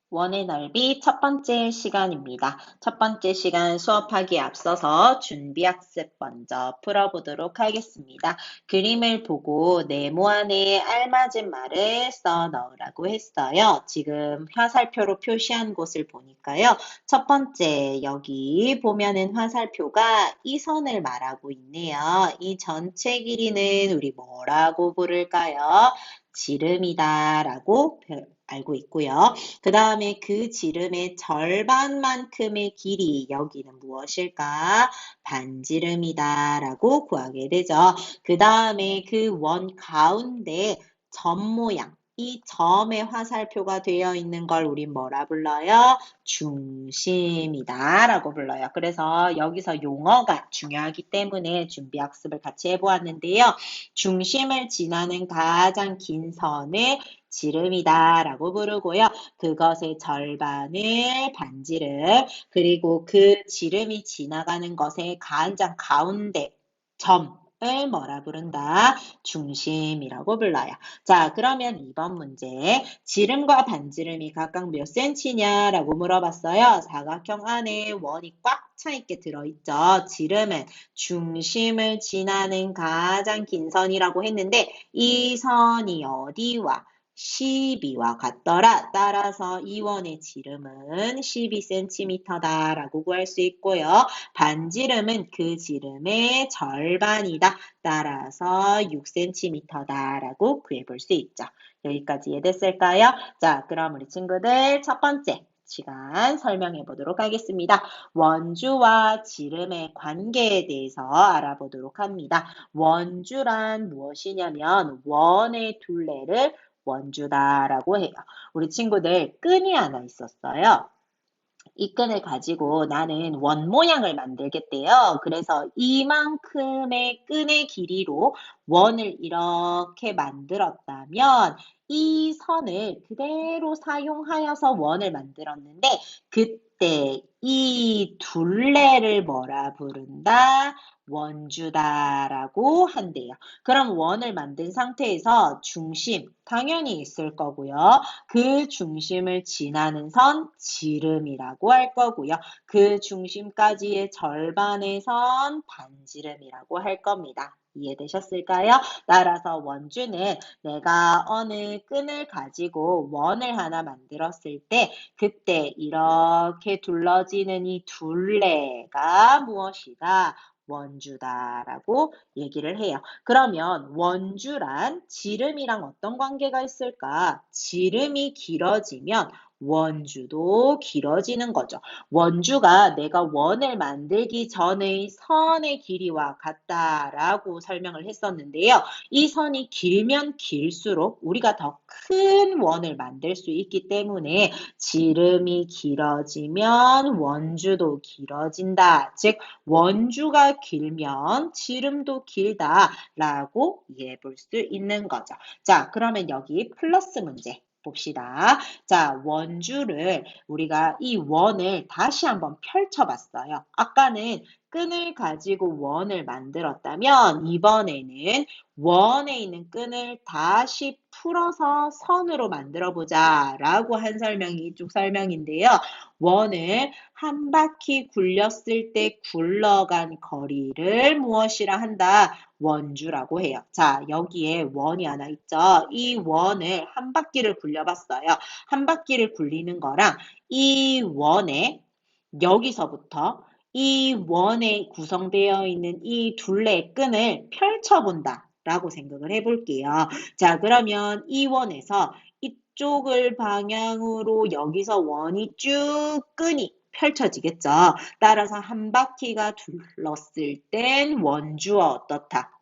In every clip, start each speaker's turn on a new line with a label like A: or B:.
A: 원의 넓이 첫 번째 시간입니다. 첫 번째 시간 수업하기에 앞서서 준비학습 먼저 풀어보도록 하겠습니다. 그림을 보고 네모 안에 알맞은 말을 써 넣으라고 했어요. 지금 화살표로 표시한 곳을 보니까요. 첫 번째 여기 보면은 화살표가 이 선을 말하고 있네요. 이 전체 길이는 우리 뭐라고 부를까요? 지름이다 라고 알고 있고요. 그 다음에 그 지름의 절반만큼의 길이 여기는 무엇일까? 반지름이다 라고 구하게 되죠. 그 다음에 그 원 가운데 점 모양, 이 점의 화살표가 되어 있는 걸 우리 뭐라 불러요? 중심이다 라고 불러요. 그래서 여기서 용어가 중요하기 때문에 준비학습을 같이 해보았는데요. 중심을 지나는 가장 긴 선을 지름이다 라고 부르고요. 그것의 절반을 반지름, 그리고 그 지름이 지나가는 것의 가장 가운데 점을 뭐라 부른다? 중심이라고 불러요. 자, 그러면 이번 문제 지름과 반지름이 각각 몇 센치냐라고 물어봤어요. 사각형 안에 원이 꽉 차 있게 들어있죠. 지름은 중심을 지나는 가장 긴 선이라고 했는데 이 선이 어디와 12와 같더라. 따라서 이 원의 지름은 12cm다 라고 구할 수 있고요. 반지름은 그 지름의 절반이다. 따라서 6cm다 라고 구해볼 수 있죠. 여기까지 이해됐을까요? 자, 그럼 우리 친구들 첫 번째 시간 설명해 보도록 하겠습니다. 원주와 지름의 관계에 대해서 알아보도록 합니다. 원주란 무엇이냐면 원의 둘레를 원주다라고 해요. 우리 친구들 끈이 하나 있었어요. 이 끈을 가지고 나는 원 모양을 만들겠대요. 그래서 이만큼의 끈의 길이로 원을 이렇게 만들었다면 이 선을 그대로 사용하여서 원을 만들었는데 그때 이 둘레를 뭐라 부른다? 원주다라고 한대요. 그럼 원을 만든 상태에서 중심 당연히 있을 거고요. 그 중심을 지나는 선 지름이라고 할 거고요. 그 중심까지의 절반의 선 반지름이라고 할 겁니다. 이해되셨을까요? 따라서 원주는 내가 어느 끈을 가지고 원을 하나 만들었을 때 그때 이렇게 둘러지는 이 둘레가 무엇이다? 원주다라고 얘기를 해요. 그러면 원주란 지름이랑 어떤 관계가 있을까? 지름이 길어지면 원주도 길어지는 거죠. 원주가 내가 원을 만들기 전의 선의 길이와 같다라고 설명을 했었는데요. 이 선이 길면 길수록 우리가 더 큰 원을 만들 수 있기 때문에 지름이 길어지면 원주도 길어진다. 즉 원주가 길면 지름도 길다라고 이해해 볼 수 있는 거죠. 자, 그러면 여기 플러스 문제 봅시다. 자, 원주를 우리가 이 원을 다시 한번 펼쳐봤어요. 아까는 끈을 가지고 원을 만들었다면 이번에는 원에 있는 끈을 다시 풀어서 선으로 만들어 보자 라고 한 설명이 이쪽 설명인데요. 원을 한 바퀴 굴렸을 때 굴러간 거리를 무엇이라 한다? 원주라고 해요. 자, 여기에 원이 하나 있죠. 이 원을 한 바퀴를 굴려봤어요. 한 바퀴를 굴리는 거랑 이 원에 여기서부터 이 원에 구성되어 있는 이 둘레의 끈을 펼쳐본다 라고 생각을 해볼게요. 자, 그러면 이 원에서 이쪽을 방향으로 여기서 원이 쭉 끈이 펼쳐지겠죠. 따라서 한 바퀴가 둘렀을 땐 원주와 어떻다?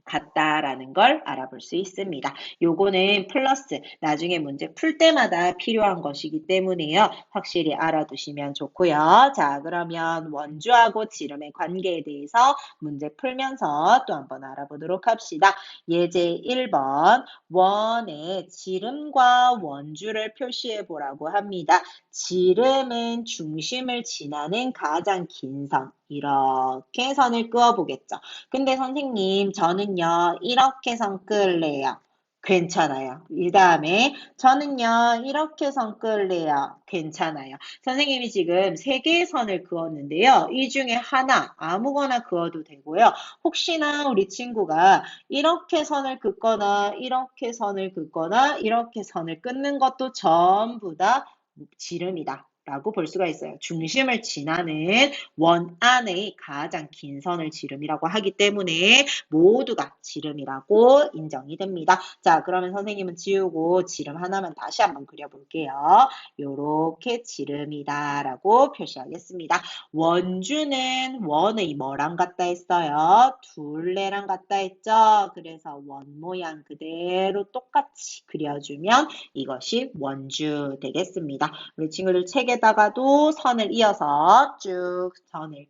A: 같다라는 걸 알아볼 수 있습니다. 요거는 플러스 나중에 문제 풀 때마다 필요한 것이기 때문에요. 확실히 알아두시면 좋고요. 자, 그러면 원주하고 지름의 관계에 대해서 문제 풀면서 또 한번 알아보도록 합시다. 예제 1번 원의 지름과 원주를 표시해 보라고 합니다. 지름은 중심을 지나는 가장 긴 선, 이렇게 선을 그어 보겠죠. 근데 선생님, 저는요, 이렇게 선 그을래요. 괜찮아요. 이 다음에 저는요 이렇게 선 끌래요. 괜찮아요. 선생님이 지금 세 개의 선을 그었는데요. 이 중에 하나 아무거나 그어도 되고요. 혹시나 우리 친구가 이렇게 선을 긋거나 이렇게 선을 긋거나 이렇게 선을 끊는 것도 전부 다 지름이다. 라고 볼 수가 있어요. 중심을 지나는 원 안의 가장 긴 선을 지름이라고 하기 때문에 모두가 지름이라고 인정이 됩니다. 자, 그러면 선생님은 지우고 지름 하나만 다시 한번 그려볼게요. 요렇게 지름이다 라고 표시하겠습니다. 원주는 원의 뭐랑 같다 했어요? 둘레랑 같다 했죠? 그래서 원 모양 그대로 똑같이 그려주면 이것이 원주 되겠습니다. 우리 친구들 책에다가도 선을 이어서 쭉 선을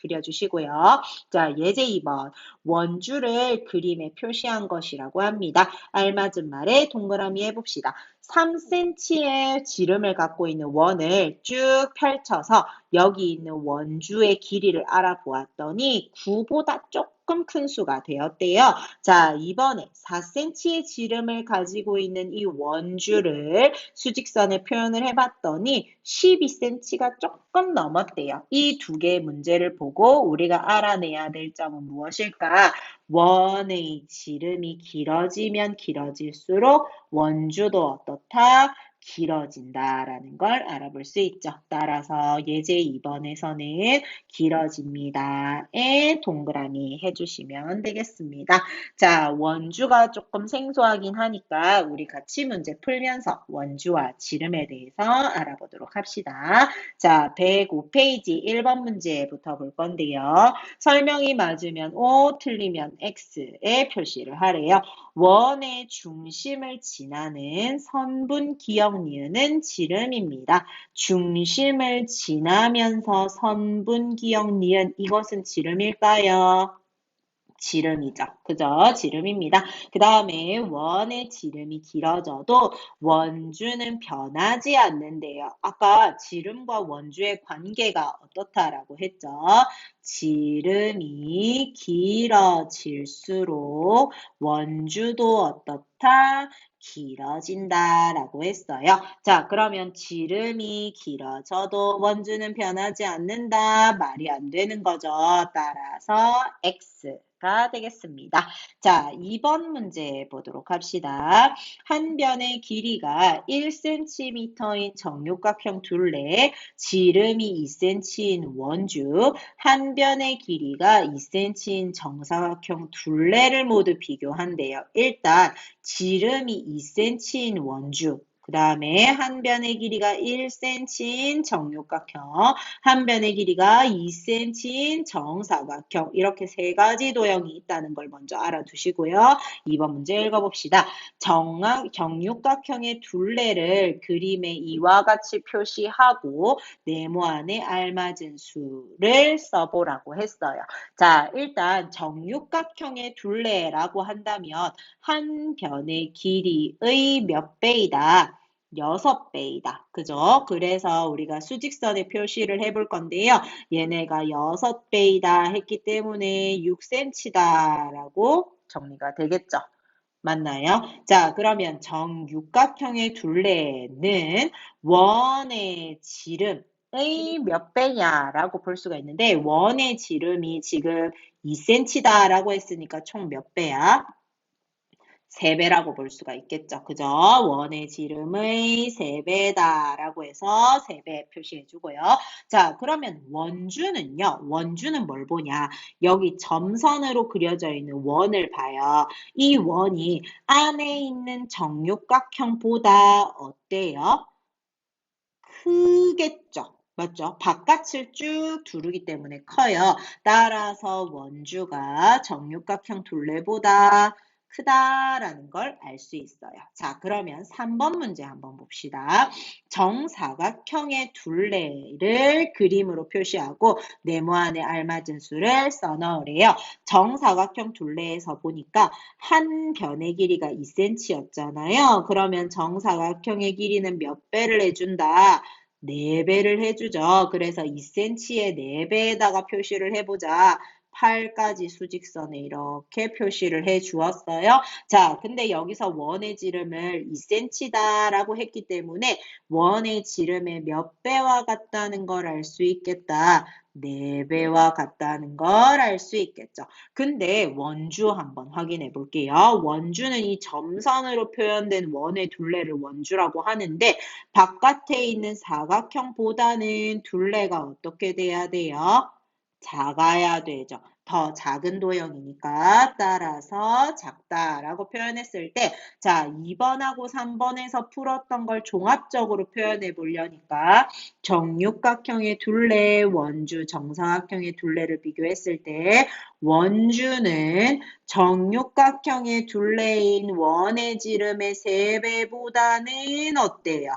A: 그려주시고요. 자, 예제 2번. 원주를 그림에 표시한 것이라고 합니다. 알맞은 말에 동그라미 해봅시다. 3cm의 지름을 갖고 있는 원을 쭉 펼쳐서 여기 있는 원주의 길이를 알아보았더니 9보다 조금 큰 수가 되었대요. 자, 이번에 4cm의 지름을 가지고 있는 이 원주를 수직선에 표현을 해봤더니 12cm가 조금 넘었대요. 이 두 개의 문제를 보고 우리가 알아내야 될 점은 무엇일까? 원의 지름이 길어지면 길어질수록 원주도 어떻다? 길어진다라는 걸 알아볼 수 있죠. 따라서 예제 2번에서는 길어집니다에 동그라미 해주시면 되겠습니다. 자, 원주가 조금 생소하긴 하니까 우리 같이 문제 풀면서 원주와 지름에 대해서 알아보도록 합시다. 자, 105페이지 1번 문제부터 볼 건데요. 설명이 맞으면 O, 틀리면 X에 표시를 하래요. 원의 중심을 지나는 선분 기역 니은은 지름입니다. 중심을 지나면서 선분 기역 니은 이것은 지름일까요? 지름이죠. 그죠? 지름입니다. 그 다음에 원의 지름이 길어져도 원주는 변하지 않는데요. 아까 지름과 원주의 관계가 어떻다라고 했죠? 지름이 길어질수록 원주도 어떻다? 길어진다라고 했어요. 자, 그러면 지름이 길어져도 원주는 변하지 않는다. 말이 안 되는 거죠. 따라서 X가 되겠습니다. 자, 2번 문제 보도록 합시다. 한 변의 길이가 1cm인 정육각형 둘레, 지름이 2cm인 원주, 한 변의 길이가 2cm인 정사각형 둘레를 모두 비교한대요. 일단 지름이 2cm인 원주, 그 다음에 한 변의 길이가 1cm인 정육각형, 한 변의 길이가 2cm인 정사각형 이렇게 세 가지 도형이 있다는 걸 먼저 알아두시고요. 2번 문제 읽어봅시다. 정육각형의 둘레를 그림에 이와 같이 표시하고 네모안에 알맞은 수를 써보라고 했어요. 자, 일단 정육각형의 둘레라고 한다면 한 변의 길이의 몇 배이다? 6배이다. 그죠? 그래서 우리가 수직선에 표시를 해볼 건데요. 얘네가 6배이다 했기 때문에 6cm다 라고 정리가 되겠죠. 맞나요? 자, 그러면 정육각형의 둘레는 원의 지름의 몇 배냐라고 볼 수가 있는데 원의 지름이 지금 2cm다라고 했으니까 총 몇 배야? 3배라고 볼 수가 있겠죠. 그죠? 원의 지름의 3배다라고 해서 3배 표시해 주고요. 자, 그러면 원주는요. 원주는 뭘 보냐? 여기 점선으로 그려져 있는 원을 봐요. 이 원이 안에 있는 정육각형보다 어때요? 크겠죠. 맞죠? 바깥을 쭉 두르기 때문에 커요. 따라서 원주가 정육각형 둘레보다 크다라는 걸 알 수 있어요. 자, 그러면 3번 문제 한번 봅시다. 정사각형의 둘레를 그림으로 표시하고 네모안에 알맞은 수를 써넣으래요. 정사각형 둘레에서 보니까 한 변의 길이가 2cm였잖아요. 그러면 정사각형의 길이는 몇 배를 해준다? 4배를 해주죠. 그래서 2cm의 4배에다가 표시를 해보자. 8까지 수직선에 이렇게 표시를 해 주었어요. 자, 근데 여기서 원의 지름을 2cm다라고 했기 때문에 원의 지름의 몇 배와 같다는 걸 알 수 있겠다. 4배와 같다는 걸 알 수 있겠죠. 근데 원주 한번 확인해 볼게요. 원주는 이 점선으로 표현된 원의 둘레를 원주라고 하는데 바깥에 있는 사각형보다는 둘레가 어떻게 돼야 돼요? 작아야 되죠. 더 작은 도형이니까 따라서 작다라고 표현했을 때 자, 2번하고 3번에서 풀었던 걸 종합적으로 표현해 보려니까 정육각형의 둘레, 원주, 정사각형의 둘레를 비교했을 때 원주는 정육각형의 둘레인 원의 지름의 3배보다는 어때요?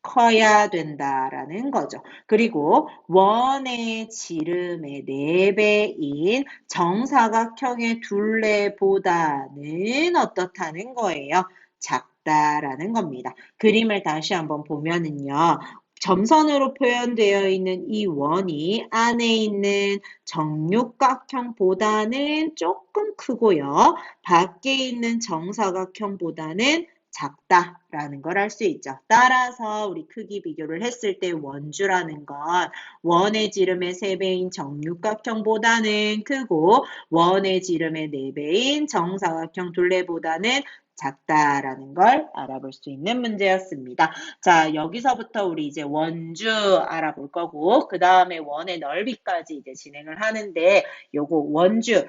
A: 커야 된다라는 거죠. 그리고 원의 지름의 4배인 정사각형의 둘레보다는 어떻다는 거예요? 작다라는 겁니다. 그림을 다시 한번 보면은요. 점선으로 표현되어 있는 이 원이 안에 있는 정육각형보다는 조금 크고요. 밖에 있는 정사각형보다는 작다라는 걸 알 수 있죠. 따라서 우리 크기 비교를 했을 때 원주라는 건 원의 지름의 3배인 정육각형보다는 크고 원의 지름의 4배인 정사각형 둘레보다는 작다라는 걸 알아볼 수 있는 문제였습니다. 자, 여기서부터 우리 이제 원주 알아볼 거고 그 다음에 원의 넓이까지 이제 진행을 하는데 요거 원주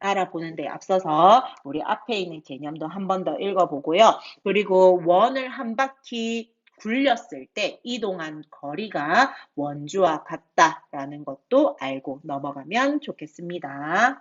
A: 알아보는데 앞서서 우리 앞에 있는 개념도 한 번 더 읽어보고요. 그리고 원을 한 바퀴 굴렸을 때 이동한 거리가 원주와 같다라는 것도 알고 넘어가면 좋겠습니다.